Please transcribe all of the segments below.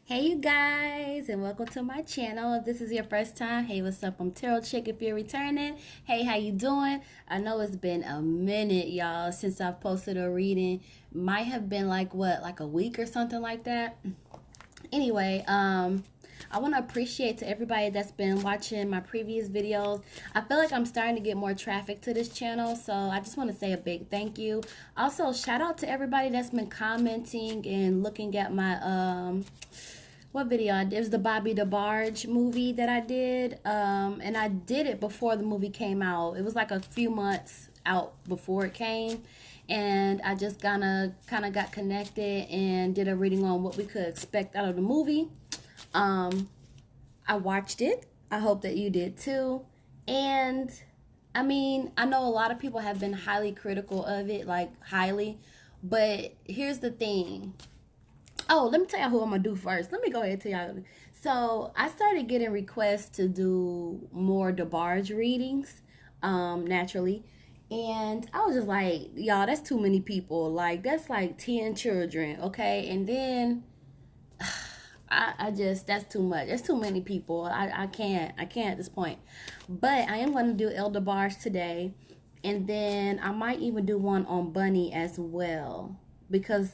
Hey you guys, and welcome to my channel. If this is your first time, hey, what's up? I'm Imtarotchick. If you're returning, hey, how you doing? I know it's been a minute, y'all, since I've posted a reading. Might have been like a week or something like that. Anyway, I want to appreciate to everybody that's been watching my previous videos. I feel like I'm starting to get more traffic to this channel, so I just want to say a big thank you. Also, shout out to everybody that's been commenting and looking at my what video I did. It was the Bobby Debarge movie that I did, and I did it before the movie came out. It was like a few months out before it came, and I just kind of got connected and did a reading on what we could expect out of the movie. um I watched it. I hope that you did too. And I mean, I know a lot of people have been highly critical of it, like highly, but here's the thing. Oh, let me tell y'all who I'm gonna do first. Let me go ahead and tell y'all. So I started getting requests to do more Debarge readings, naturally. And I was just like, y'all, that's too many people. Like, that's like 10 children, okay? And then I just, that's too much. That's too many people. I can't at this point. But I am gonna do Elder Bars today. And then I might even do one on Bunny as well. Because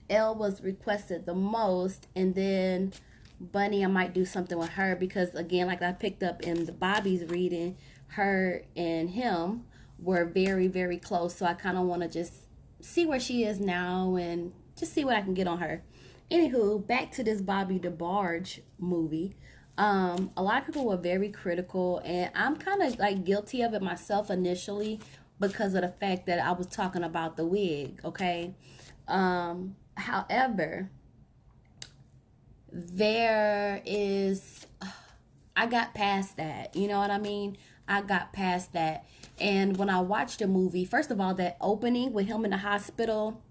Elle was requested the most, and then Bunny, I might do something with her because, again, like I picked up in the Bobby's reading, her and him were very, very close. So I kind of want to just see where she is now and just see what I can get on her. Anywho, back to this Bobby DeBarge movie. A lot of people were very critical, and I'm kind of like guilty of it myself initially because of the fact that I was talking about the wig, okay? However, there is, I got past that. You know what I mean? I got past that. And when I watched the movie, first of all, that opening with him in the hospital,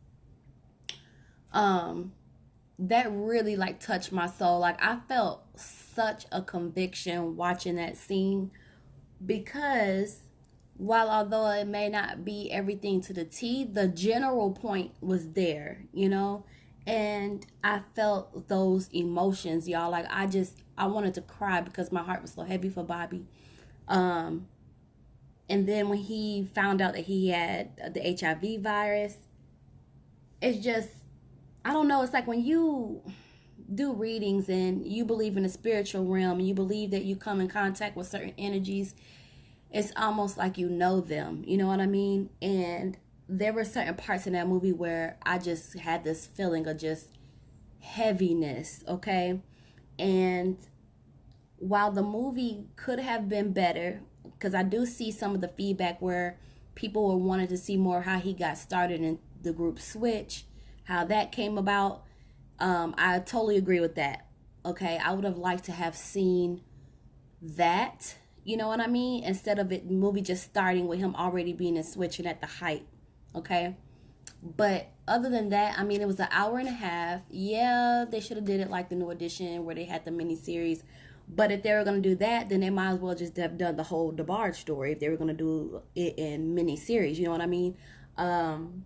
um, that really like touched my soul. Like I felt such a conviction watching that scene because while although it may not be everything to the T, the general point was there, you know? And I felt those emotions, y'all. Like I wanted to cry because my heart was so heavy for Bobby. Um and then when he found out that he had the HIV virus, it's just, I don't know, it's like when you do readings and you believe in the spiritual realm and you believe that you come in contact with certain energies, it's almost like you know them. You know what I mean? And there were certain parts in that movie where I just had this feeling of just heaviness, okay? And while the movie could have been better, because I do see some of the feedback where people were wanting to see more how he got started in the group Switch, how that came about. I totally agree with that. Okay, I would have liked to have seen that, you know what I mean, instead of it movie just starting with him already being in Switch and at the height. Okay, but other than that, I mean, it was an hour and a half. Yeah, they should have did it like the New Edition where they had the mini series. But if they were gonna do that, then they might as well just have done the whole DeBarge story. If they were gonna do it in mini series, you know what I mean? And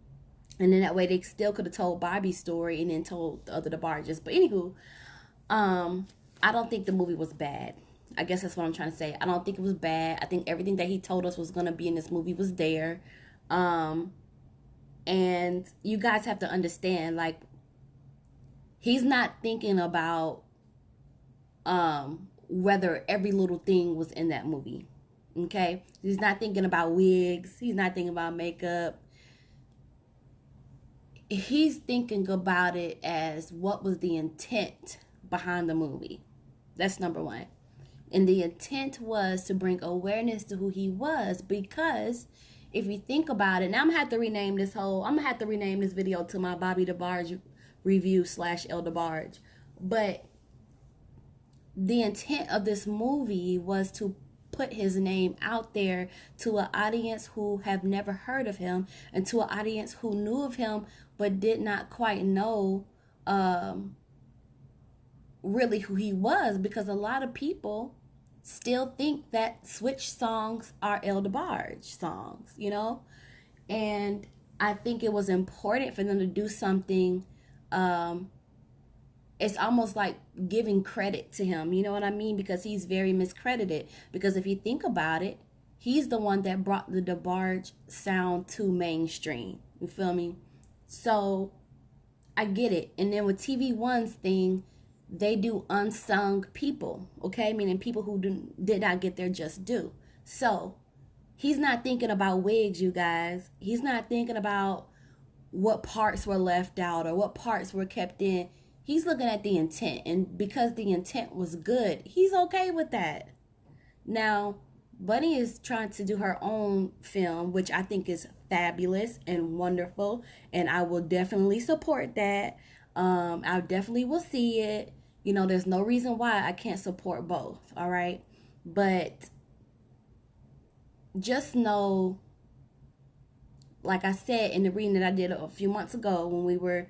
then that way they still could have told Bobby's story and then told the other DeBarges. But anywho, I don't think the movie was bad. I guess that's what I'm trying to say. I don't think it was bad. I think everything that he told us was gonna be in this movie was there. Um, and you guys have to understand, like, he's not thinking about whether every little thing was in that movie. Okay? He's not thinking about wigs, he's not thinking about makeup. He's thinking about it as what was the intent behind the movie. That's number one. And the intent was to bring awareness to who he was, because if you think about it, now I'm gonna have to rename this video to my Bobby DeBarge review / El DeBarge. But the intent of this movie was to put his name out there to an audience who have never heard of him and to an audience who knew of him but did not quite know really who he was, because a lot of people still think that Switch songs are El DeBarge songs, you know? And I think it was important for them to do something it's almost like giving credit to him. You know what I mean? Because he's very miscredited. Because if you think about it, he's the one that brought the Debarge sound to mainstream. You feel me? So I get it. And then with TV One's thing, they do unsung people, okay? Meaning people who did not get their just due. So he's not thinking about wigs, you guys. He's not thinking about what parts were left out or what parts were kept in. He's looking at the intent. And because the intent was good, he's okay with that. Now, Bunny is trying to do her own film, which I think is fabulous and wonderful. And I will definitely support that. I definitely will see it. You know, there's no reason why I can't support both. All right. But just know, like I said in the reading that I did a few months ago when we were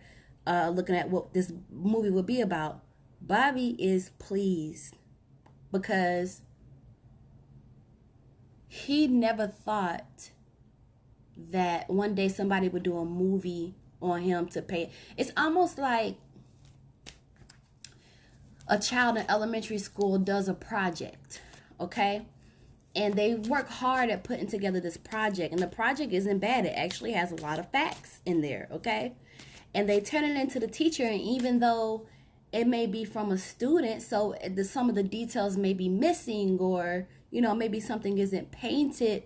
looking at what this movie would be about, Bobby is pleased because he never thought that one day somebody would do a movie on him to pay. It's almost like a child in elementary school does a project, okay? And they work hard at putting together this project. And the project isn't bad. It actually has a lot of facts in there, okay? And they turn it into the teacher. And even though it may be from a student, so some of the details may be missing, or, you know, maybe something isn't painted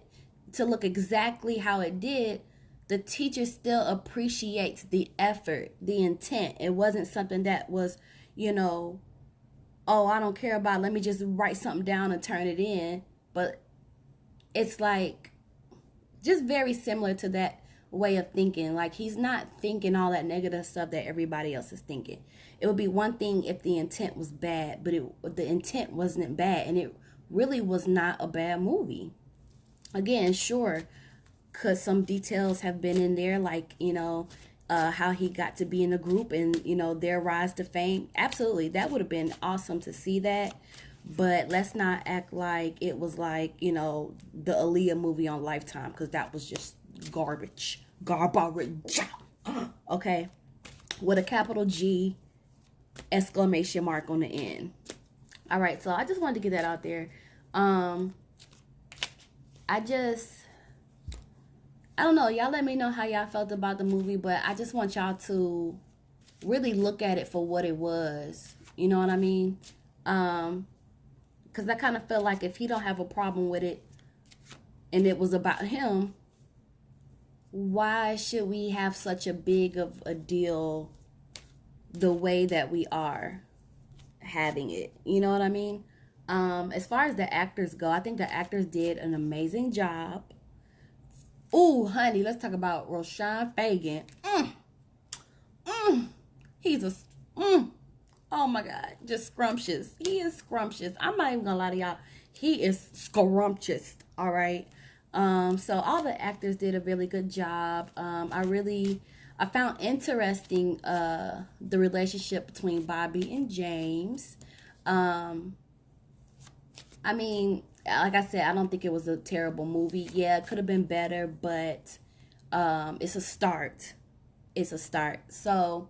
to look exactly how it did, the teacher still appreciates the effort, the intent. It wasn't something that was, you know, oh, I don't care about it. Let me just write something down and turn it in. But it's like just very similar to that way of thinking. Like, he's not thinking all that negative stuff that everybody else is thinking. It would be one thing if the intent was bad, but the intent wasn't bad, and it really was not a bad movie. Again, sure, could some details have been in there, like, you know, how he got to be in the group and, you know, their rise to fame? Absolutely, that would have been awesome to see that. But let's not act like it was like, you know, the Aaliyah movie on Lifetime, because that was just garbage. Okay, with a capital G exclamation mark on the end. All right, so I just wanted to get that out there. I don't know. Y'all let me know how y'all felt about the movie, but I just want y'all to really look at it for what it was. You know what I mean? Because I kind of feel like if he don't have a problem with it and it was about him, why should we have such a big of a deal the way that we are having it? You know what I mean? As far as the actors go, I think the actors did an amazing job. Ooh, honey, let's talk about Roshan Fagan. He's a... Oh my God, just scrumptious. He is scrumptious. I'm not even gonna lie to y'all. He is scrumptious, all right? So all the actors did a really good job. I found interesting the relationship between Bobby and James. I mean, like I said, I don't think it was a terrible movie. Yeah, it could have been better, but it's a start. It's a start. So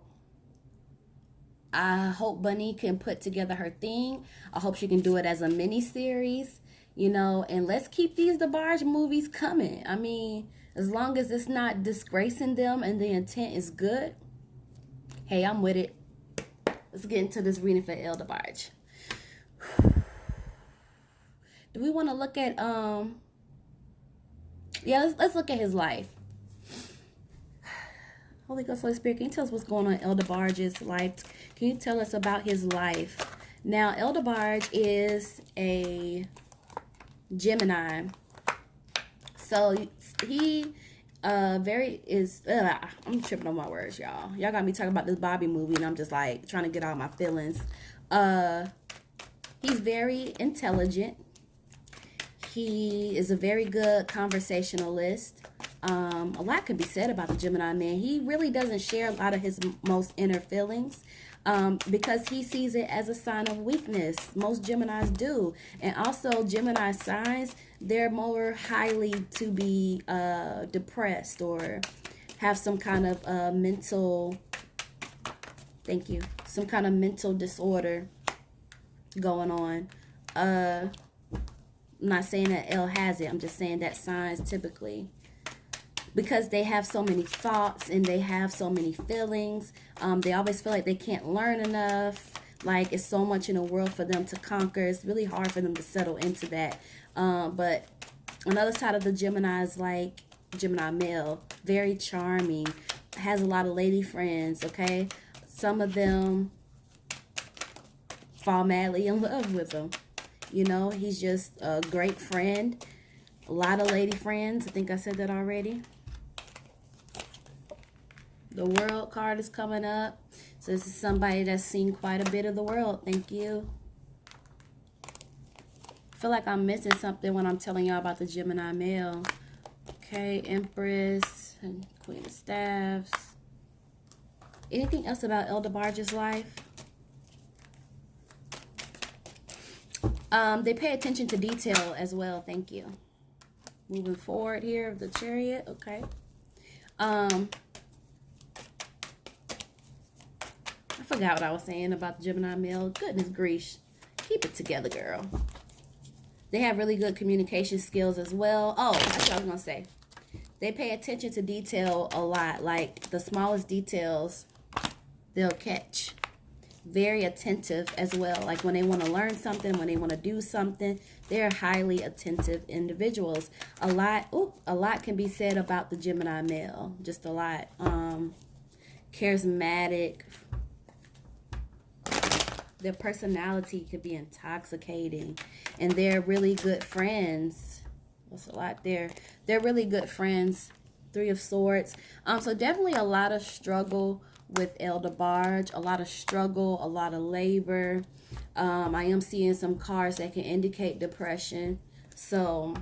I hope Bunny can put together her thing. I hope she can do it as a mini series, you know, and let's keep these Debarge movies coming. I mean, as long as it's not disgracing them and the intent is good, hey, I'm with it. Let's get into this reading for El Debarge. Do we want to look at, let's look at his life. Holy Ghost, Holy Spirit, can you tell us what's going on in El Debarge's life? Can you tell us about his life? Now, El Debarge is a Gemini. So he I'm tripping on my words, y'all. Y'all got me talking about this Bobby movie, and I'm just like trying to get out my feelings. He's very intelligent. He is a very good conversationalist. A lot could be said about the Gemini man. He really doesn't share a lot of his most inner feelings because he sees it as a sign of weakness. Most Geminis do. And also Gemini signs, they're more highly to be depressed or have some kind of mental Thank you. Some kind of mental disorder going on. I'm not saying that L has it. I'm just saying that signs typically, because they have so many thoughts and they have so many feelings, they always feel like they can't learn enough. Like, it's so much in the world for them to conquer. It's really hard for them to settle into that. But another side of the Gemini is like Gemini male, very charming, has a lot of lady friends, okay? Some of them fall madly in love with him. You know, he's just a great friend. A lot of lady friends. I think I said that already. The World card is coming up. So this is somebody that's seen quite a bit of the world. Thank you. I feel like I'm missing something when I'm telling y'all about the Gemini male. Okay, Empress and Queen of Staffs. Anything else about El Debarge's life? They pay attention to detail as well. Thank you. Moving forward here, the Chariot. Okay. I forgot what I was saying about the Gemini male. Goodness gracious. Keep it together, girl. They have really good communication skills as well. Oh, that's what I was going to say. They pay attention to detail a lot. Like, the smallest details, they'll catch. Very attentive as well. Like, when they want to learn something, when they want to do something, they're highly attentive individuals. A lot can be said about the Gemini male. Just a lot. Charismatic. Their personality could be intoxicating. And they're really good friends. That's a lot there. They're really good friends. Three of Swords. So definitely a lot of struggle with El Debarge. A lot of struggle. A lot of labor. I am seeing some cards that can indicate depression. So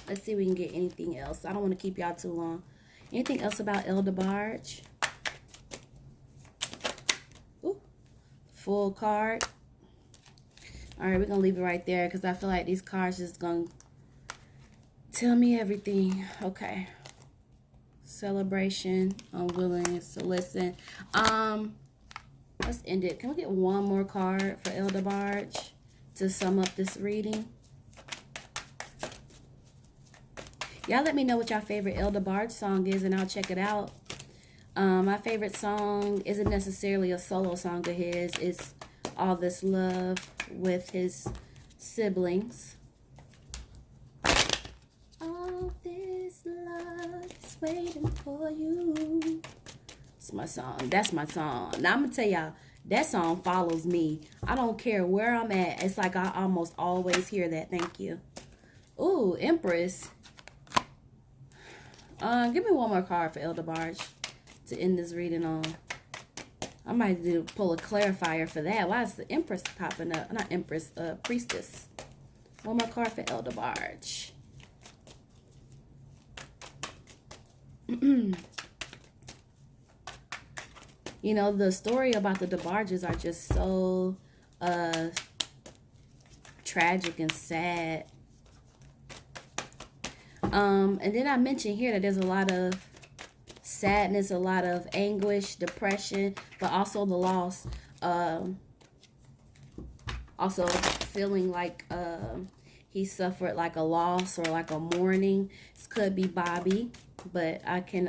let's see if we can get anything else. I don't want to keep y'all too long. Anything else about El Debarge? Full card. All right, we're going to leave it right there because I feel like these cards just going to tell me everything. Okay. Celebration. Unwillingness to listen. Let's end it. Can we get one more card for El Debarge to sum up this reading? Y'all let me know what your favorite El Debarge song is and I'll check it out. My favorite song isn't necessarily a solo song of his. It's All This Love with his siblings. All this love is waiting for you. It's my song. That's my song. Now I'm going to tell y'all, that song follows me. I don't care where I'm at. It's like I almost always hear that. Thank you. Ooh, Empress. Give me one more card for El Debarge to end this reading on. I might pull a clarifier for that. Why is the Empress popping up? Not Empress, Priestess. One more card for El Debarge. You know, the story about the Debarges are just so tragic and sad. And then I mentioned here that there's a lot of sadness, a lot of anguish, depression, but also the loss. Also feeling like he suffered like a loss or like a mourning. This could be Bobby, but I can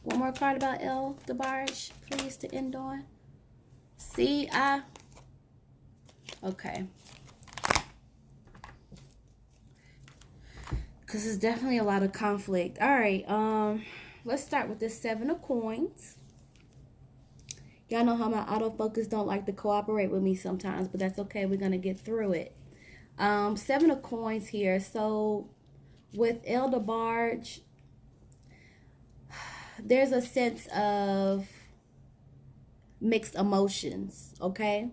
one more card about El Debarge, please, to end on. See, okay. Because there's definitely a lot of conflict. All right, let's start with this Seven of Coins. Y'all know how my autofocus don't like to cooperate with me sometimes, but that's okay. We're going to get through it. Seven of Coins here. So with El Debarge, there's a sense of mixed emotions, okay?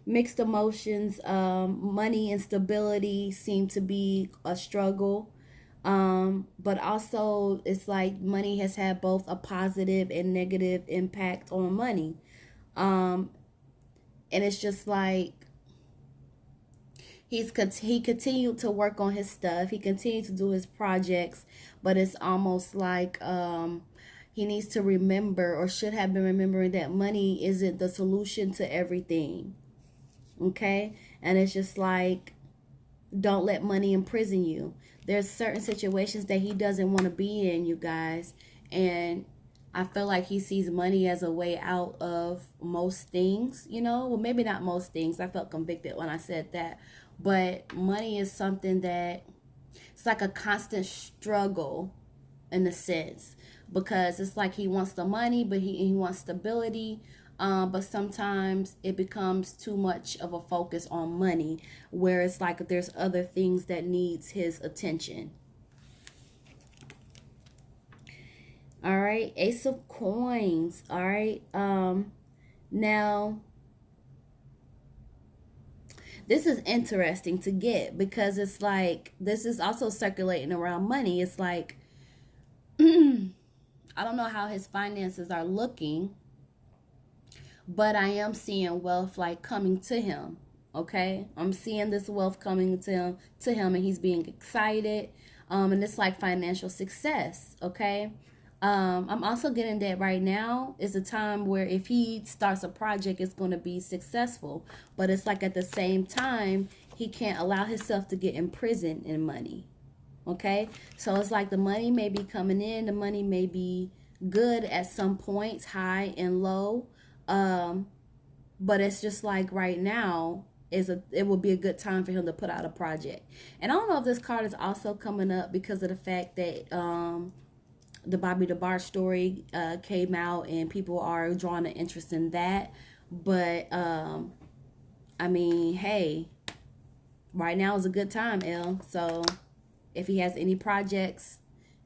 Mixed emotions. Money and stability seem to be a struggle. But also it's like money has had both a positive and negative impact on money. And it's just like he continued to work on his stuff. He continued to do his projects, but it's almost like he needs to remember, or should have been remembering, that money isn't the solution to everything. Okay? And it's just like, don't let money imprison you. There's certain situations that he doesn't want to be in, you guys. And I feel like he sees money as a way out of most things, you know? Well, maybe not most things. I felt convicted when I said that. But money is something that, it's like a constant struggle in a sense, because it's like he wants the money, but he wants stability. But sometimes it becomes too much of a focus on money, where it's like there's other things that needs his attention. All right, Ace of Coins. All right. Now this is interesting to get, because it's like, this is also circulating around money. It's like, I don't know how his finances are looking, but I am seeing wealth like coming to him. Okay, I'm seeing this wealth coming to him, and he's being excited. And it's like financial success. Okay. I'm also getting that right now is a time where if he starts a project, it's going to be successful. But it's like at the same time, he can't allow himself to get imprisoned in money. Okay? So it's like the money may be coming in. The money may be good at some points, high and low. But it's just like right now, it will be a good time for him to put out a project. And I don't know if this card is also coming up because of the fact that the Bobby Debarge story came out, and people are drawing an interest in that. But I mean, hey, right now is a good time, L. So if he has any projects,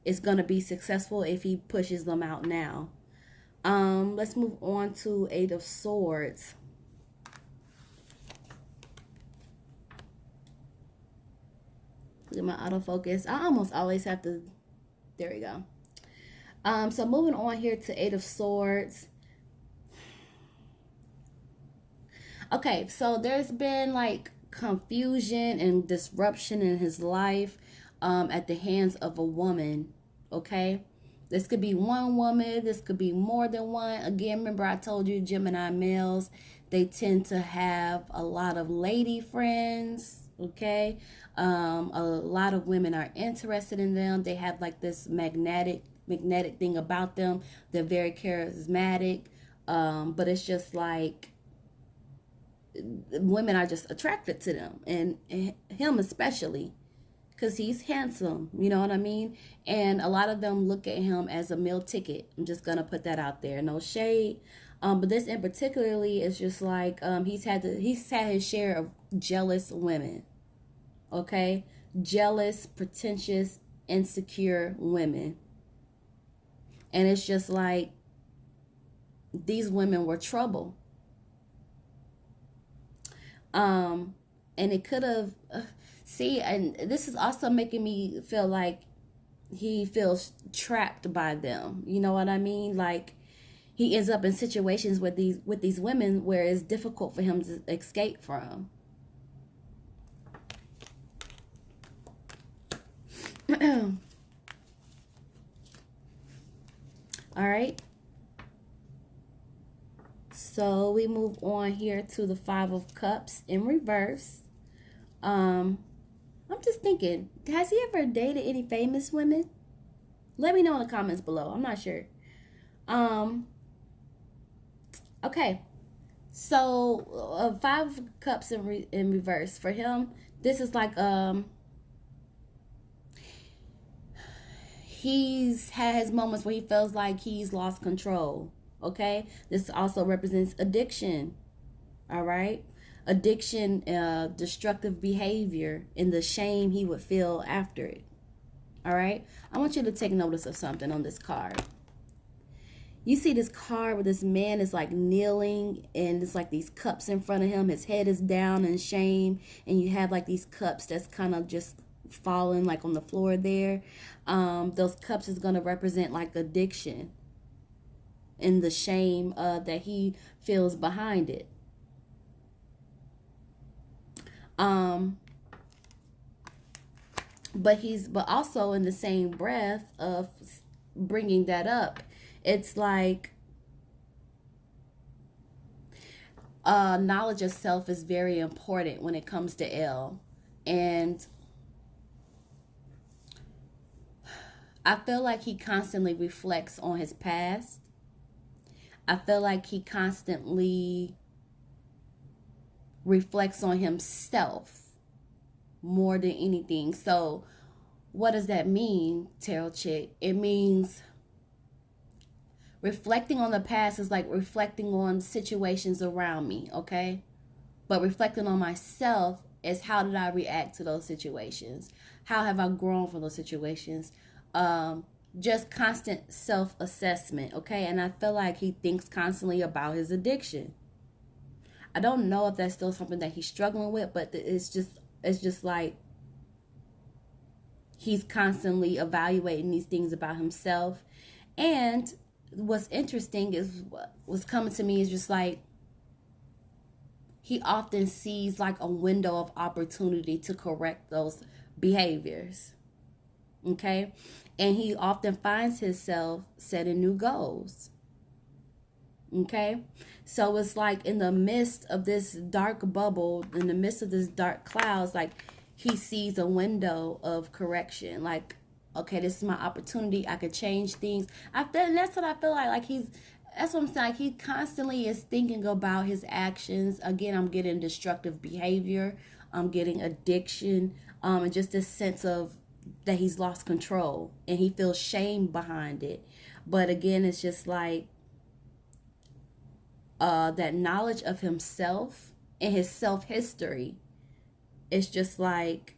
it's gonna be successful if he pushes them out now. Let's move on to Eight of Swords. Look at my autofocus. I almost always have to. There we go. So moving on here to Eight of Swords. Okay, so there's been like confusion and disruption in his life at the hands of a woman. Okay, this could be one woman, this could be more than one. Again, remember I told you Gemini males, they tend to have a lot of lady friends. Okay, a lot of women are interested in them. They have like this magnetic thing about them. They're very charismatic, but it's just like women are just attracted to them, and him especially, because he's handsome, you know what I mean? And a lot of them look at him as a meal ticket. I'm just gonna put that out there, no shade. But this in particularly is just like he's had his share of jealous women. Okay, jealous, pretentious, insecure women. And it's just like these women were trouble. And it could have, see, and this is also making me feel like he feels trapped by them. You know what I mean? Like he ends up in situations with these women where it's difficult for him to escape from. All right. So we move on here to the Five of Cups in reverse. I'm just thinking, has he ever dated any famous women? Let me know in the comments below. I'm not sure. Okay. So Five of Cups in reverse for him. This is like he's had his moments where he feels like he's lost control. Okay, this also represents addiction. All right, addiction, destructive behavior, and the shame he would feel after it. All right, I want you to take notice of something on this card. You see this card where this man is like kneeling, and it's like these cups in front of him. His head is down in shame, and you have like these cups that's kind of just falling like on the floor there. Those cups is going to represent like addiction and the shame that he feels behind it. But also in the same breath of bringing that up, It's like knowledge of self is very important when it comes to L. And I feel like he constantly reflects on his past. I feel like he constantly reflects on himself more than anything. So what does that mean, Tarot Chick? It means reflecting on the past is like reflecting on situations around me, okay? But reflecting on myself is how did I react to those situations? How have I grown from those situations? Just constant self-assessment, okay? And I feel like he thinks constantly about his addiction. I don't know if that's still something that he's struggling with, but it's just like he's constantly evaluating these things about himself. And what's interesting is what's coming to me is just like he often sees like a window of opportunity to correct those behaviors. Okay? And he often finds himself setting new goals. Okay? So it's like in the midst of this dark bubble, in the midst of this dark clouds, like he sees a window of correction. Like, okay, this is my opportunity. I could change things. And that's what I feel like. That's what I'm saying. Like he constantly is thinking about his actions. Again, I'm getting destructive behavior. I'm getting addiction. And just this sense of that he's lost control and he feels shame behind it. But again, it's just like that knowledge of himself and his self-history. It's just like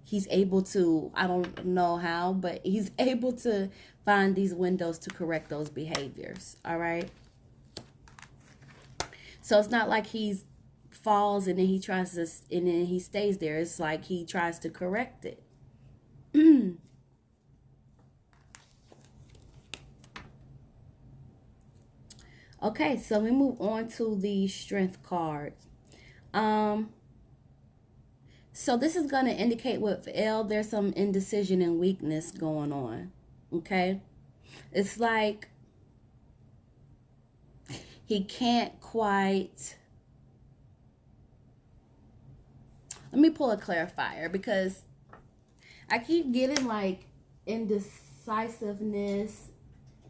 he's able to, I don't know how, but he's able to find these windows to correct those behaviors. All right. So it's not like he's falls and then he tries to, and then he stays there. It's like he tries to correct it. Okay, so we move on to the Strength card. So this is going to indicate with L, there's some indecision and weakness going on. Okay, it's like he can't quite. Let me pull a clarifier because I keep getting like indecisiveness,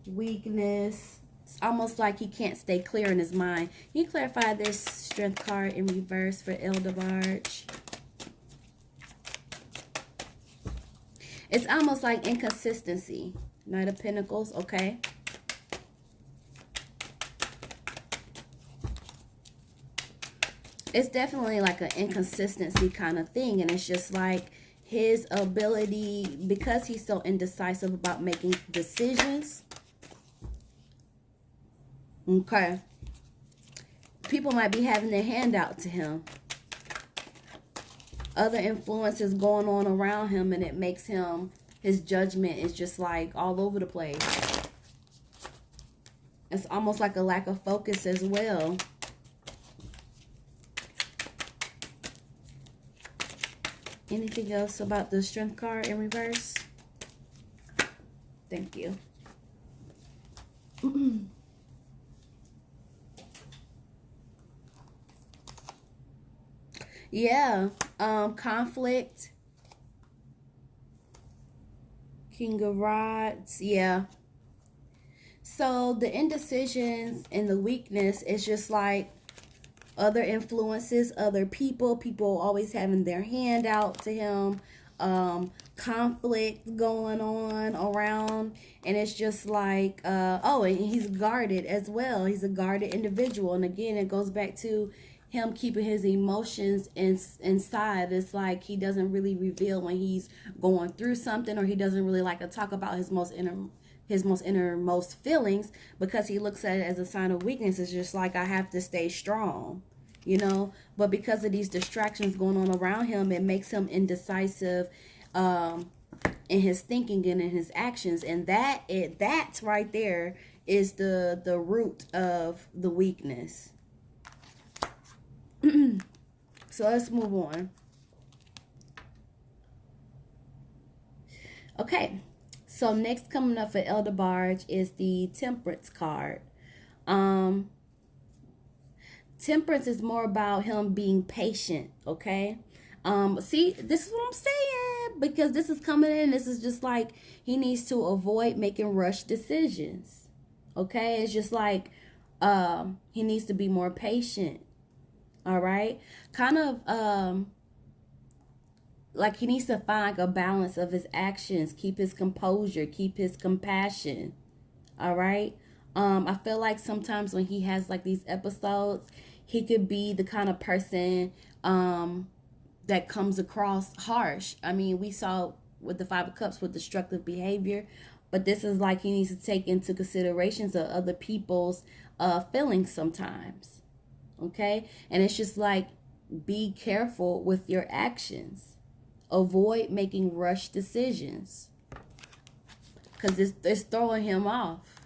weakness. It's almost like he can't stay clear in his mind. Can you clarify this Strength card in reverse for El Debarge? It's almost like inconsistency. Knight of Pentacles, okay. It's definitely like an inconsistency kind of thing. And it's just like his ability, because he's so indecisive about making decisions. Okay. People might be having their hand out to him. Other influences going on around him, and it makes him, his judgment is just like all over the place. It's almost like a lack of focus as well. Anything else about the Strength card in reverse? Thank you. Yeah, conflict. King of Rods, yeah. So the indecisions and the weakness is just like other influences, other people always having their hand out to him, conflict going on around, and it's just like, oh, and he's guarded as well. He's a guarded individual, and again, it goes back to him keeping his emotions inside. It's like he doesn't really reveal when he's going through something, or he doesn't really like to talk about his most innermost feelings, because he looks at it as a sign of weakness. It's just like, I have to stay strong, you know. But because of these distractions going on around him, it makes him indecisive in his thinking and in his actions, and that right there is the root of the weakness. So let's move on. Okay, So next coming up for Debarge is the Temperance card. Um, Temperance is more about him being patient, okay? See, this is what I'm saying, because this is coming in. This is just like he needs to avoid making rush decisions, okay? It's just like he needs to be more patient, all right? Kind of like he needs to find a balance of his actions, keep his composure, keep his compassion, all right? I feel like sometimes when he has like these episodes, he could be the kind of person that comes across harsh. I mean, we saw with the Five of Cups with destructive behavior, but this is like he needs to take into considerations of other people's feelings sometimes. Okay? And it's just like, be careful with your actions. Avoid making rush decisions, because it's throwing him off.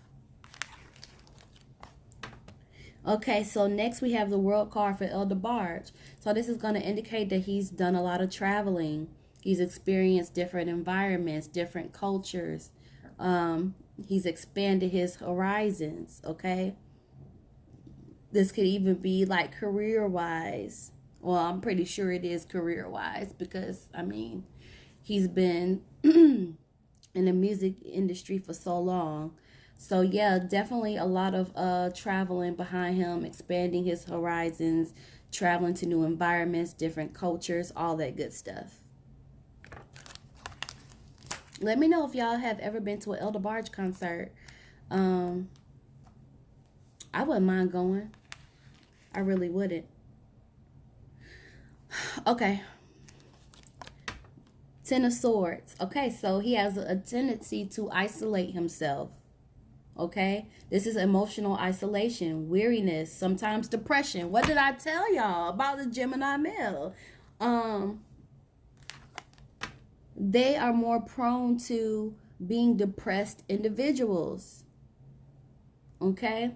Okay, so next we have the World card for Debarge. So this is going to indicate that he's done a lot of traveling. He's experienced different environments, different cultures. He's expanded his horizons, okay? This could even be like career-wise. Well, I'm pretty sure it is career-wise, because, I mean, he's been in the music industry for so long. So yeah, definitely a lot of traveling behind him, expanding his horizons, traveling to new environments, different cultures, all that good stuff. Let me know if y'all have ever been to an Debarge concert. I wouldn't mind going. I really wouldn't. Okay. Ten of Swords. Okay, so he has a tendency to isolate himself. Okay, this is emotional isolation, weariness, sometimes depression. What did I tell y'all about the Gemini male? They are more prone to being depressed individuals. Okay,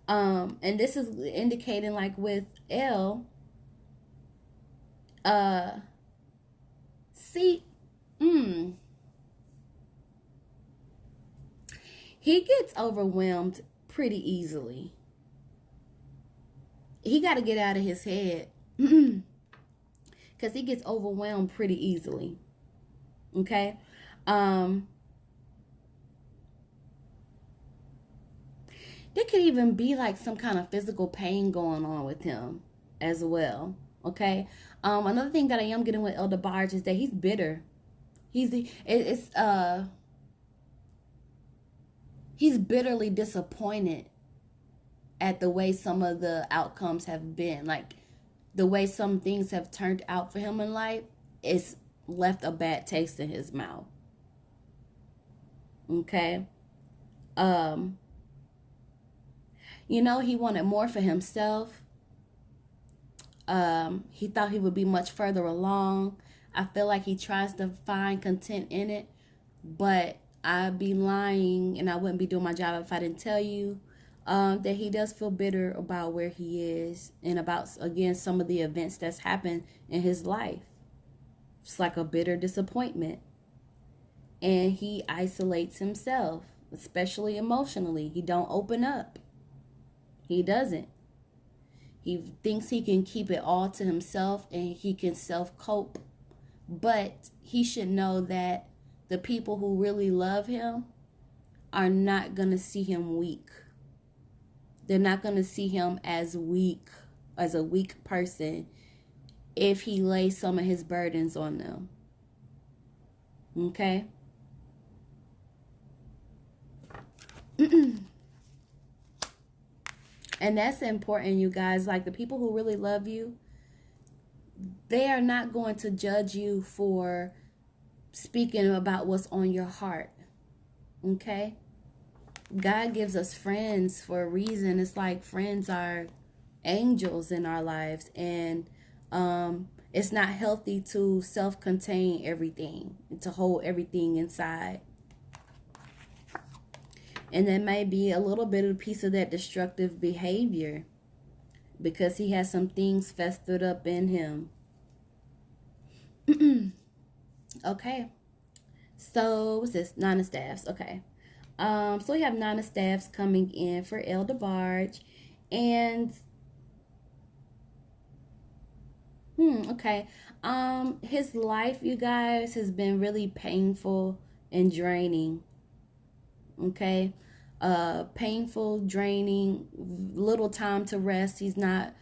and this is indicating, like with L. See, he gets overwhelmed pretty easily. He got to get out of his head, because he gets overwhelmed pretty easily. Okay? There could even be like some kind of physical pain going on with him as well. Okay? Another thing that I am getting with Debarge is that he's bitter. He's bitterly disappointed at the way some of the outcomes have been. Like, the way some things have turned out for him in life, it's left a bad taste in his mouth. Okay? You know, he wanted more for himself. He thought he would be much further along. I feel like he tries to find content in it, but I'd be lying and I wouldn't be doing my job if I didn't tell you that he does feel bitter about where he is and about, again, some of the events that's happened in his life. It's like a bitter disappointment. And he isolates himself, especially emotionally. He don't open up. He doesn't. He thinks he can keep it all to himself and he can self-cope. But he should know that the people who really love him are not going to see him weak. They're not going to see him as weak, as a weak person, if he lays some of his burdens on them. Okay? And that's important, you guys. Like, the people who really love you, they are not going to judge you for speaking about what's on your heart. Okay? God gives us friends for a reason. It's like friends are angels in our lives. And it's not healthy to self-contain everything, to hold everything inside. And there may be a little bit of a piece of that destructive behavior because he has some things festered up in him. Okay. So what's this? Nine of Staffs. Okay. So we have Nine of Staffs coming in for Debarge. And okay. His life, you guys, has been really painful and draining. Okay. Painful, draining, little time to rest. He's not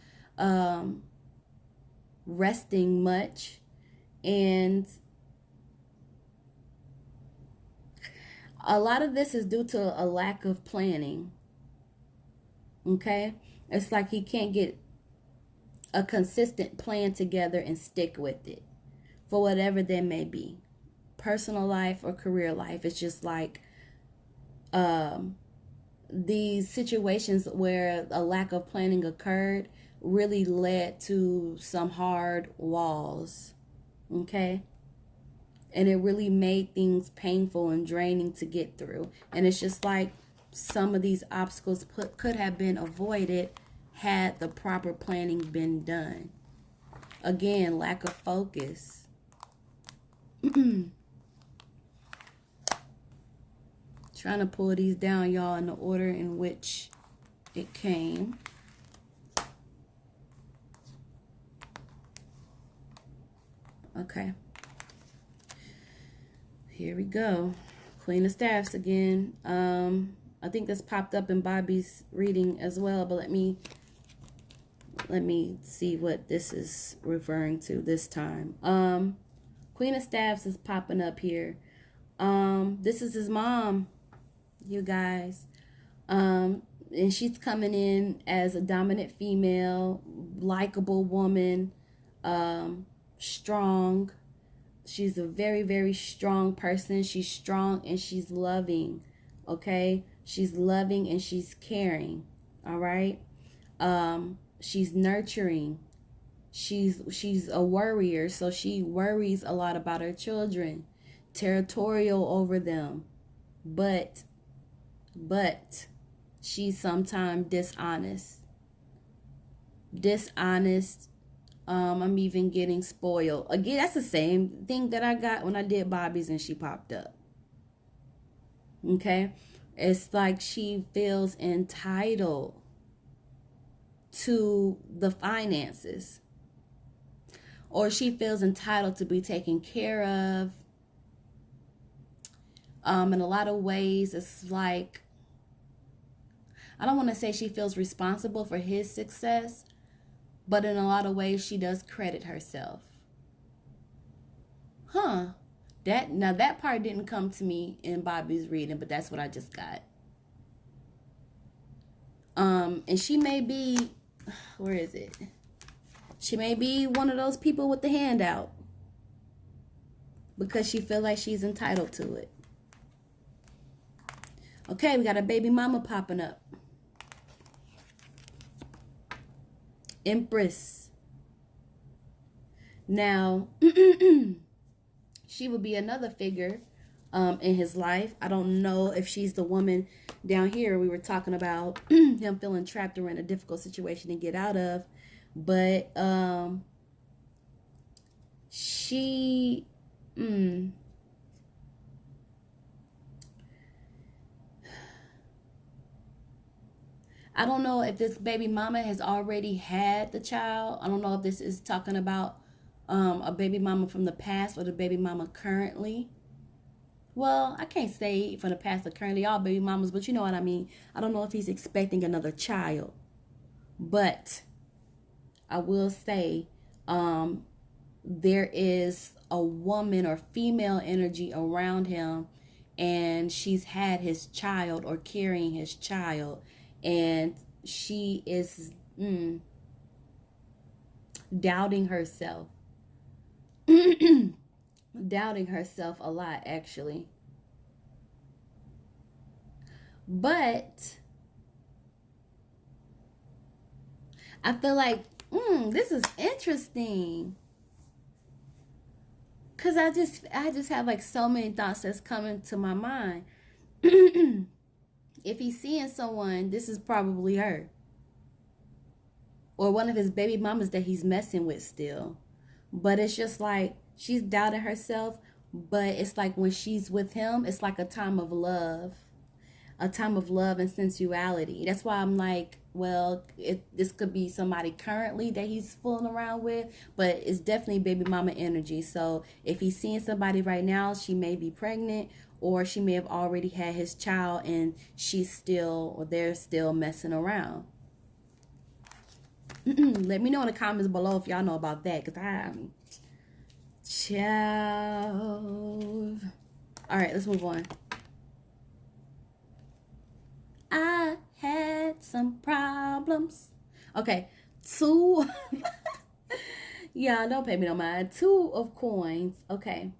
resting much. And a lot of this is due to a lack of planning. Okay? It's like he can't get a consistent plan together and stick with it for whatever that may be. Personal life or career life. It's just like these situations where a lack of planning occurred really led to some hard walls. Okay? And it really made things painful and draining to get through. And it's just like some of these obstacles could have been avoided had the proper planning been done. Again, lack of focus. Trying to pull these down, y'all, in the order in which it came. Okay. Here we go. Queen of Staffs again. I think this popped up in Bobby's reading as well, but let me see what this is referring to this time. Queen of Staffs is popping up here. This is his mom, you guys. And she's coming in as a dominant female, likable woman, strong. She's a very, very strong person. She's strong and she's loving. Okay? She's loving and she's caring. All right? She's nurturing. She's a worrier, so she worries a lot about her children. Territorial over them. But she's sometimes dishonest. I'm even getting spoiled. Again, that's the same thing that I got when I did Bobby's and she popped up. Okay? It's like she feels entitled to the finances. Or she feels entitled to be taken care of. In a lot of ways, it's like, I don't want to say she feels responsible for his success, but in a lot of ways, she does credit herself. That part didn't come to me in Bobby's reading, but that's what I just got. And she may be, where is it? She may be one of those people with the handout because she feel like she's entitled to it. Okay, we got a baby mama popping up. Empress. Now, she would be another figure in his life. I don't know if she's the woman down here we were talking about him feeling trapped or in a difficult situation to get out of. But she... I don't know if this baby mama has already had the child. I don't know if this is talking about a baby mama from the past or the baby mama currently. Well, I can't say from the past or currently, all baby mamas, but you know what I mean. I don't know if he's expecting another child. But I will say there is a woman or female energy around him, and she's had his child or carrying his child. And she is doubting herself. Doubting herself a lot, actually. But I feel like, this is interesting. Because I just have like so many thoughts that's coming to my mind. If he's seeing someone, this is probably her. Or one of his baby mamas that he's messing with still. But it's just like she's doubting herself, but it's like when she's with him, it's like a time of love, and sensuality. That's why I'm like, well, this could be somebody currently that he's fooling around with, but it's definitely baby mama energy. So if he's seeing somebody right now, she may be pregnant, or she may have already had his child and they're still messing around. Let me know in the comments below if y'all know about that, because I'm child. All right, let's move on. I had some problems. Okay, 2. Yeah, don't pay me no mind. 2 of coins. Okay.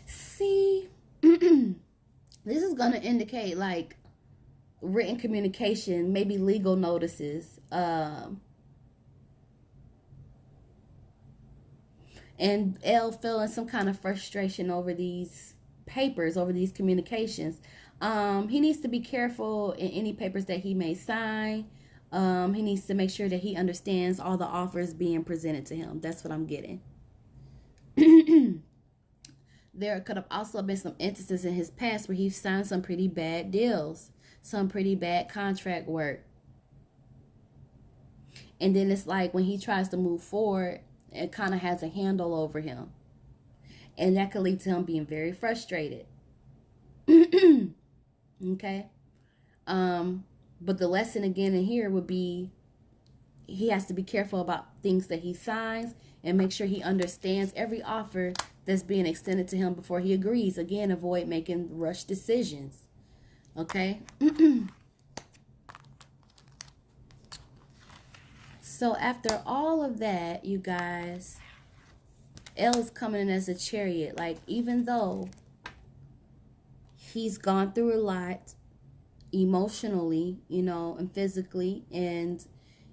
See, this is gonna indicate like written communication, maybe legal notices, and L feeling some kind of frustration over these papers, over these communications. He needs to be careful in any papers that he may sign. He needs to make sure that he understands all the offers being presented to him. That's what I'm getting. There could have also been some instances in his past where he signed some pretty bad deals, some pretty bad contract work. And then it's like when he tries to move forward, it kind of has a handle over him. And that could lead to him being very frustrated. Okay? But the lesson again in here would be he has to be careful about things that he signs and make sure he understands every offer that's being extended to him before he agrees. Again, avoid making rushed decisions. Okay? So after all of that, you guys, L is coming in as a Chariot. Like, even though he's gone through a lot emotionally, and physically, and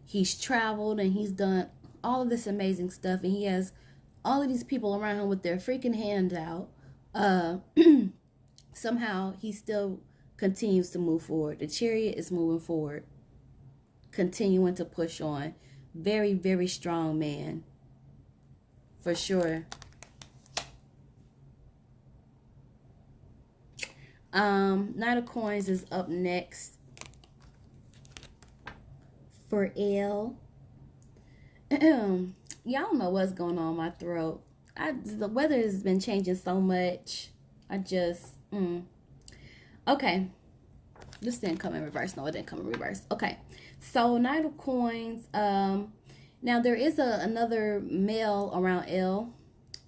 he's traveled and he's done all of this amazing stuff, and he has all of these people around him with their freaking hand out, somehow he still continues to move forward. The Chariot is moving forward, continuing to push on. Very, very strong man, for sure. Knight of Coins is up next for L. Y'all know what's going on in my throat. The weather has been changing so much. I just okay. This didn't come in reverse. No, it didn't come in reverse. Okay. So Knight of Coins. Now there is another male around L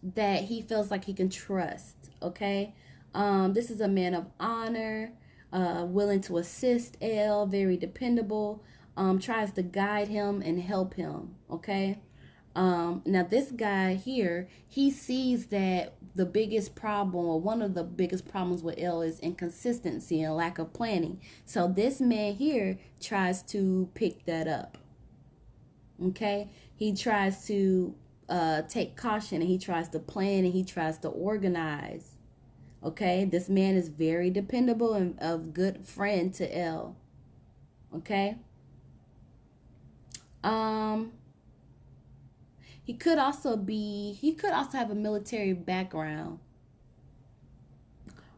that he feels like he can trust. Okay. This is a man of honor, willing to assist L, very dependable, tries to guide him and help him. Okay. Now this guy here, he sees that the biggest problem, or one of the biggest problems with L, is inconsistency and lack of planning. So this man here tries to pick that up. Okay. He tries to take caution, and he tries to plan, and he tries to organize. Okay. This man is very dependable and a good friend to L. Okay. He could also have a military background.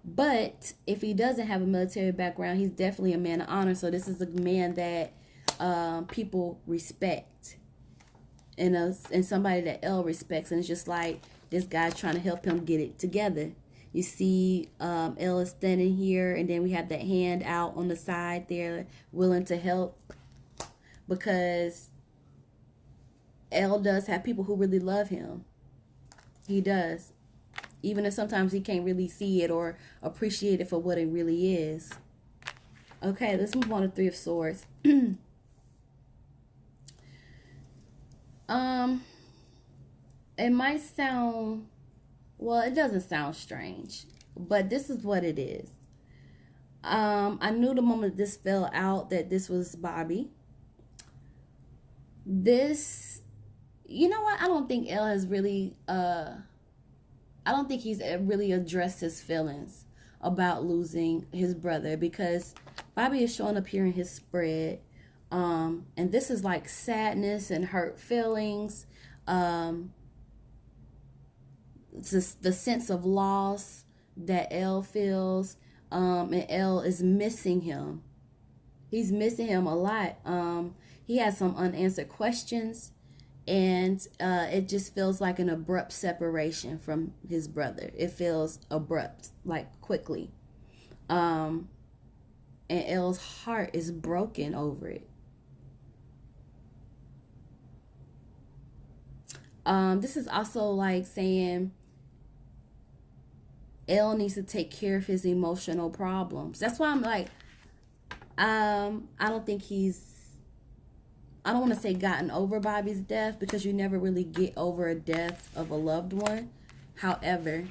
But if he doesn't have a military background, he's definitely a man of honor. So this is a man that people respect, and somebody that L respects. And it's just like this guy trying to help him get it together. You see, L is standing here, and then we have that hand out on the side there, willing to help, because L does have people who really love him. He does. Even if sometimes he can't really see it or appreciate it for what it really is. Okay, let's move on to Three of Swords. It might sound, well, it doesn't sound strange, but this is what it is. I knew the moment this fell out that this was Bobby. This, you know what? I don't think L has really, I don't think he's really addressed his feelings. about losing his brother, because Bobby is showing up here in his spread. And this is like sadness and hurt feelings. It's just the sense of loss that L feels. And L is missing him. He's missing him a lot. He has some unanswered questions, and it just feels like an abrupt separation from his brother. It feels abrupt, like quickly. And L's heart is broken over it. This is also like saying L needs to take care of his emotional problems. That's why I'm like, I don't think I don't want to say gotten over Bobby's death, because you never really get over a death of a loved one. However,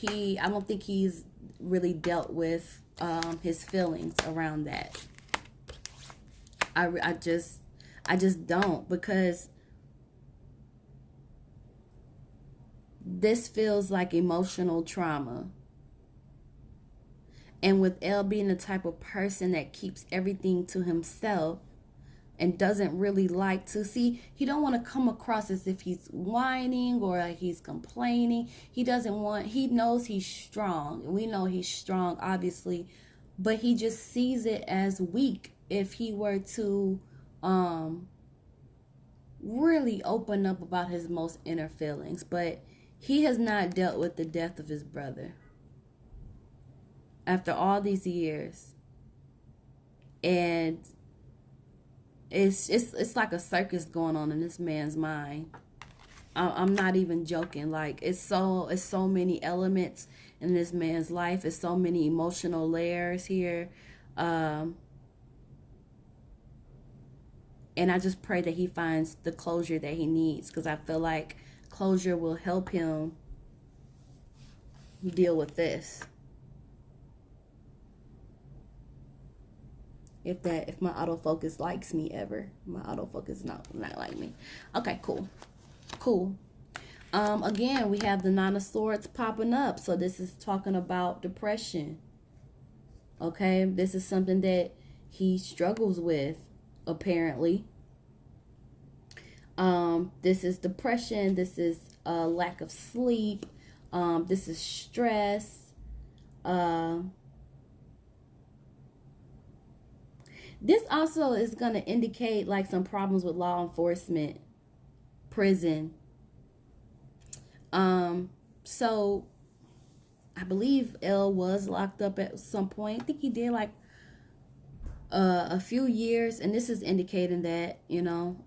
I don't think he's really dealt with his feelings around that. I just don't, because this feels like emotional trauma. And with L being the type of person that keeps everything to himself and doesn't really like to see, he don't want to come across as if he's whining or like he's complaining. He knows he's strong. We know he's strong, obviously, but he just sees it as weak if he were to really open up about his most inner feelings. But he has not dealt with the death of his brother after all these years. And it's like a circus going on in this man's mind. I'm not even joking. Like, it's so many elements in this man's life. It's so many emotional layers here. And I just pray that he finds the closure that he needs, because I feel like closure will help him deal with this. If my autofocus likes me ever. My autofocus not like me. Okay, cool. Again, we have the Nine of Swords popping up. So this is talking about depression. Okay, this is something that he struggles with, apparently. This is depression. This is lack of sleep. This is stress. This also is going to indicate like some problems with law enforcement, prison. So I believe L was locked up at some point. I think he did like a few years, and this is indicating that, you know,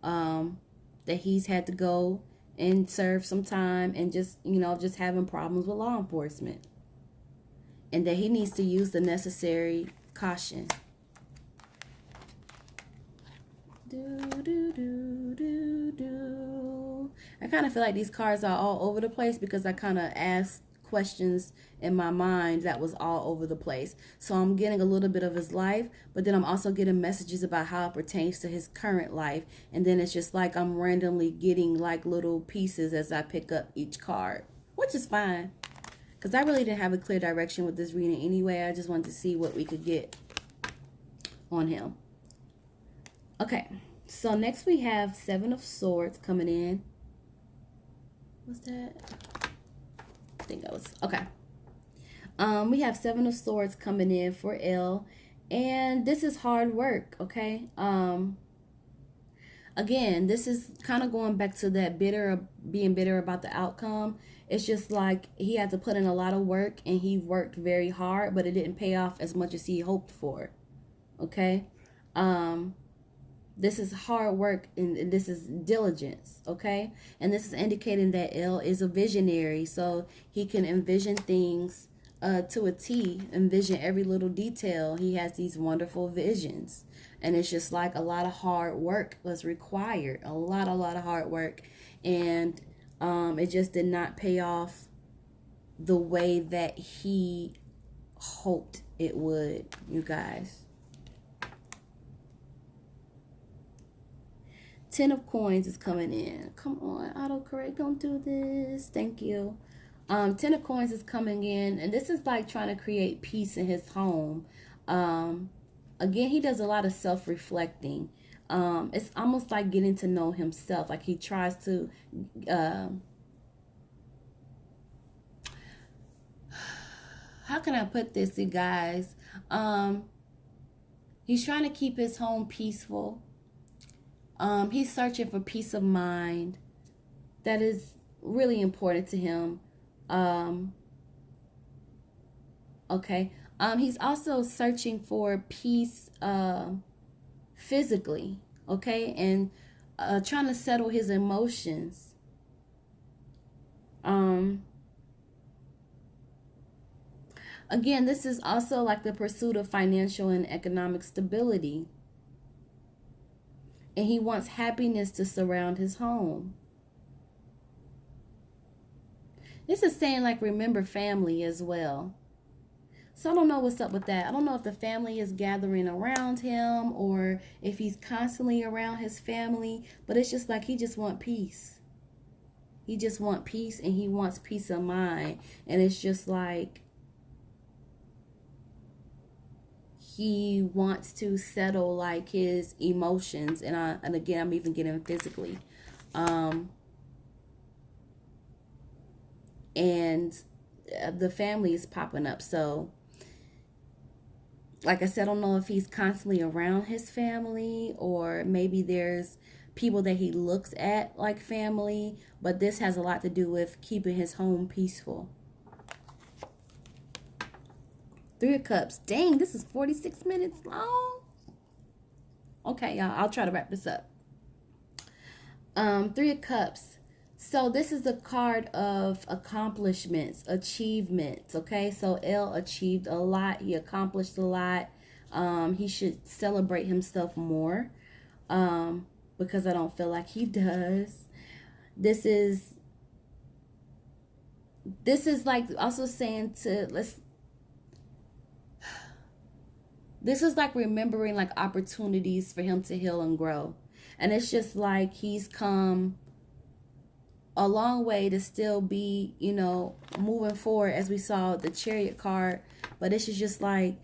that he's had to go and serve some time, and just, you know, just having problems with law enforcement, and that he needs to use the necessary caution. I kind of feel like these cards are all over the place, because I kind of asked questions in my mind that was all over the place. So I'm getting a little bit of his life, but then I'm also getting messages about how it pertains to his current life. And then it's just like I'm randomly getting like little pieces as I pick up each card, which is fine, because I really didn't have a clear direction with this reading anyway. I just wanted to see what we could get on him. Okay, so next we have Seven of Swords coming in. What's that? I think that was, okay. We have Seven of Swords coming in for L, and this is hard work, okay? Again, this is kind of going back to that being bitter about the outcome. It's just like he had to put in a lot of work, and he worked very hard, but it didn't pay off as much as he hoped for, okay? This is hard work, and this is diligence, okay? And this is indicating that L is a visionary, so he can envision things to a T, envision every little detail. He has these wonderful visions, and it's just like a lot of hard work was required, a lot of hard work, and it just did not pay off the way that he hoped it would, you guys. Ten of Coins is coming in. Come on, autocorrect, don't do this. Thank you. Ten of Coins is coming in, and this is like trying to create peace in his home. Again, he does a lot of self-reflecting. It's almost like getting to know himself. Like he tries to how can I put this, you guys? He's trying to keep his home peaceful. He's searching for peace of mind. That is really important to him. Okay. He's also searching for peace physically, okay, and trying to settle his emotions. Again, this is also like the pursuit of financial and economic stability. And he wants happiness to surround his home. This is saying like remember family as well. So I don't know what's up with that. I don't know if the family is gathering around him or if he's constantly around his family. But it's just like he just wants peace. He just wants peace, and he wants peace of mind. And it's just like he wants to settle like his emotions. And again, I'm even getting physically. And the family is popping up. So like I said, I don't know if he's constantly around his family or maybe there's people that he looks at like family, but this has a lot to do with keeping his home peaceful. Three of Cups. Dang, this is 46 minutes long. Okay, y'all, I'll try to wrap this up. Three of Cups. So this is a card of accomplishments, achievements, okay? So L achieved a lot. He accomplished a lot. He should celebrate himself more because I don't feel like he does. This is like also saying this is like remembering like opportunities for him to heal and grow. And it's just like he's come a long way to still be, you know, moving forward, as we saw the Chariot card. But this is just like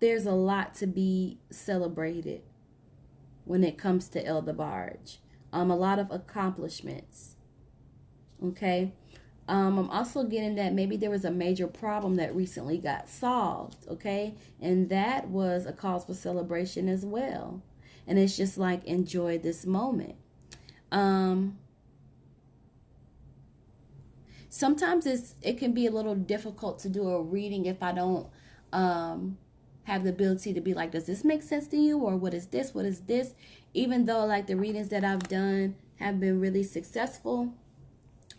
there's a lot to be celebrated when it comes to Debarge. A lot of accomplishments. Okay. I'm also getting that maybe there was a major problem that recently got solved. Okay. And that was a cause for celebration as well. And it's just like enjoy this moment. Sometimes it can be a little difficult to do a reading if I don't have the ability to be like, does this make sense to you, or what is this, even though like the readings that I've done have been really successful,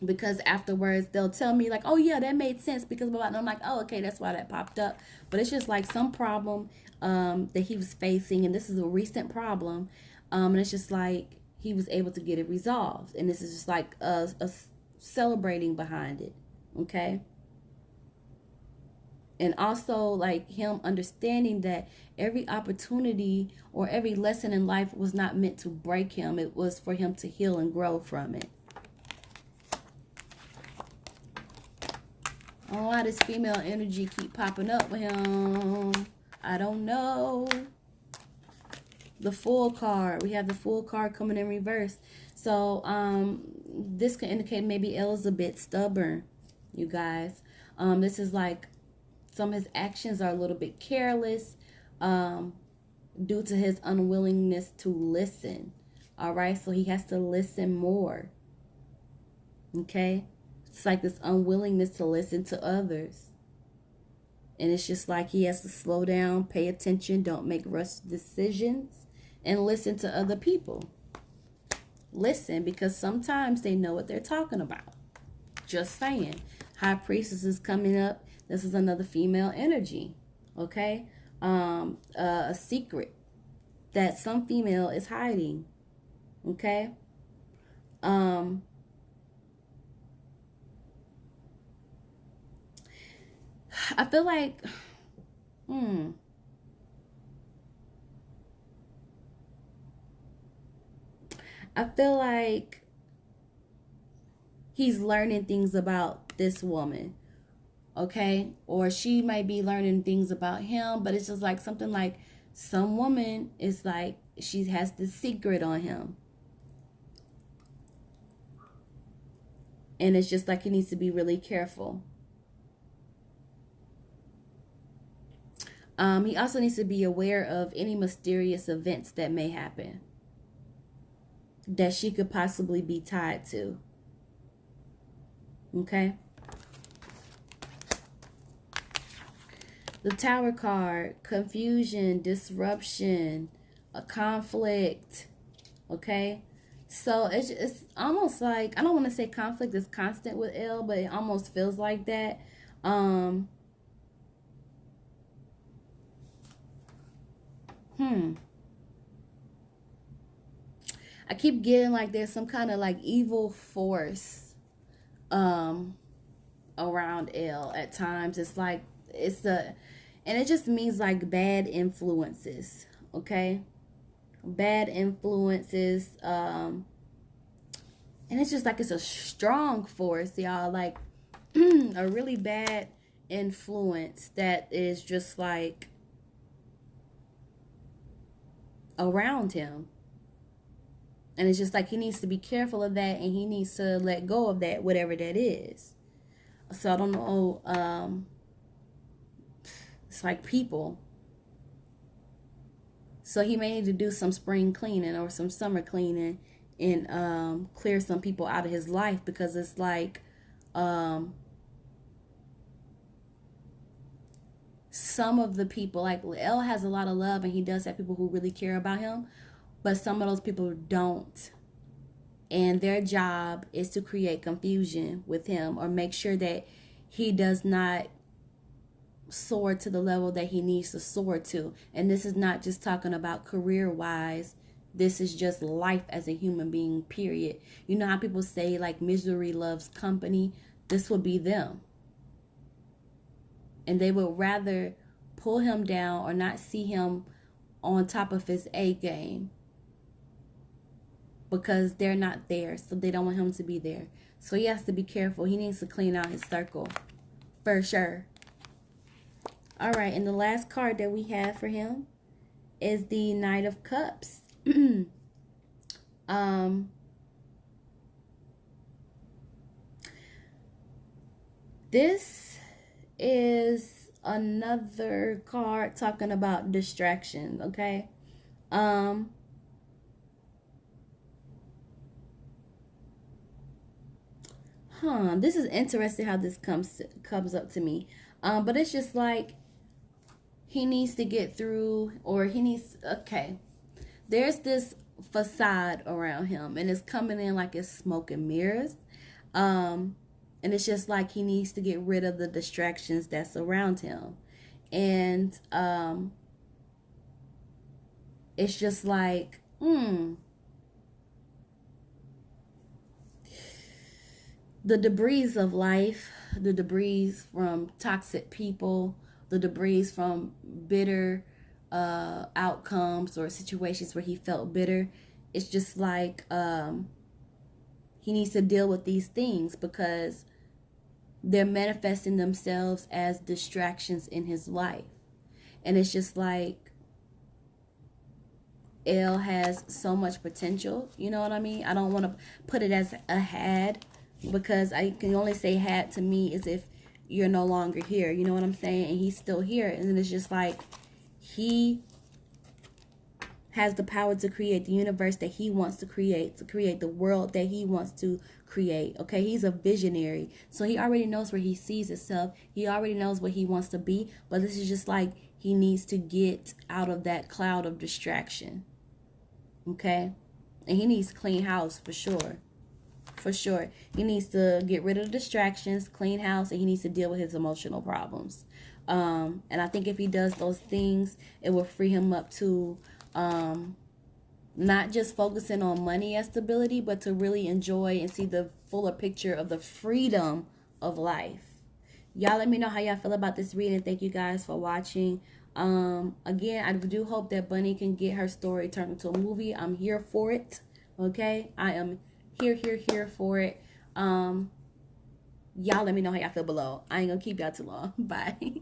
because afterwards they'll tell me like, oh yeah, that made sense because blah, blah. And I'm like, oh okay, that's why that popped up. But it's just like some problem that he was facing, and this is a recent problem, and it's just like he was able to get it resolved. And this is just like a celebrating behind it. Okay. And also like him understanding that every opportunity or every lesson in life was not meant to break him. It was for him to heal and grow from it. Oh, why does female energy keep popping up with him? I don't know. The Fool card. We have the Fool card coming in reverse. So this could indicate maybe L is a bit stubborn, you guys. This is like some of his actions are a little bit careless due to his unwillingness to listen. All right, so he has to listen more. Okay, it's like this unwillingness to listen to others. And it's just like he has to slow down, pay attention, don't make rushed decisions, and listen to other people. Listen, because sometimes they know what they're talking about. Just saying. High Priestess is coming up. This is another female energy. Okay? A secret that some female is hiding. Okay? I feel like I feel like he's learning things about this woman, okay? Or she might be learning things about him, but it's just like something like some woman is like, she has the secret on him. And it's just like he needs to be really careful. He also needs to be aware of any mysterious events that may happen that she could possibly be tied to. Okay? The Tower card, confusion, disruption, a conflict. Okay? So it's almost like, I don't want to say conflict is constant with L, but it almost feels like that. I keep getting like there's some kind of like evil force around L at times. It's like and it just means like bad influences, okay? Bad influences, and it's just like it's a strong force, y'all, like a really bad influence that is just like around him. And it's just like he needs to be careful of that, and he needs to let go of that, whatever that is. So I don't know, it's like people. So he may need to do some spring cleaning or some summer cleaning and clear some people out of his life, because it's like some of the people, like L has a lot of love and he does have people who really care about him, but some of those people don't. And their job is to create confusion with him or make sure that he does not soar to the level that he needs to soar to. And this is not just talking about career-wise. This is just life as a human being, period. You know how people say like misery loves company? This would be them. And they would rather pull him down or not see him on top of his A game, because they're not there, so they don't want him to be there. So he has to be careful. He needs to clean out his circle for sure. All right, and the last card that we have for him is the Knight of Cups. This is another card talking about distractions, okay? This is interesting how this comes up to me. But it's just like he needs to get through, or he needs, okay, there's this facade around him and it's coming in like it's smoke and mirrors. And it's just like he needs to get rid of the distractions that's around him. And it's just like, the debris of life, the debris from toxic people, the debris from bitter outcomes or situations where he felt bitter. It's just like he needs to deal with these things because they're manifesting themselves as distractions in his life. And it's just like L has so much potential, you know what I mean? I don't want to put it as a had, because I can only say had to me is if you're no longer here, you know what I'm saying? And he's still here, and then it's just like he has the power to create the universe that he wants to create the world that he wants to create, okay? He's a visionary, so he already knows where he sees himself. He already knows what he wants to be, but this is just like he needs to get out of that cloud of distraction, okay? And he needs clean house for sure. For sure. He needs to get rid of the distractions, clean house, and he needs to deal with his emotional problems. And I think if he does those things, it will free him up to not just focusing on money as stability, but to really enjoy and see the fuller picture of the freedom of life. Y'all let me know how y'all feel about this reading. Thank you guys for watching. Again, I do hope that Bunny can get her story turned into a movie. I'm here for it. Okay? I am here for it. Y'all let me know how y'all feel below. I ain't gonna keep y'all too long. Bye.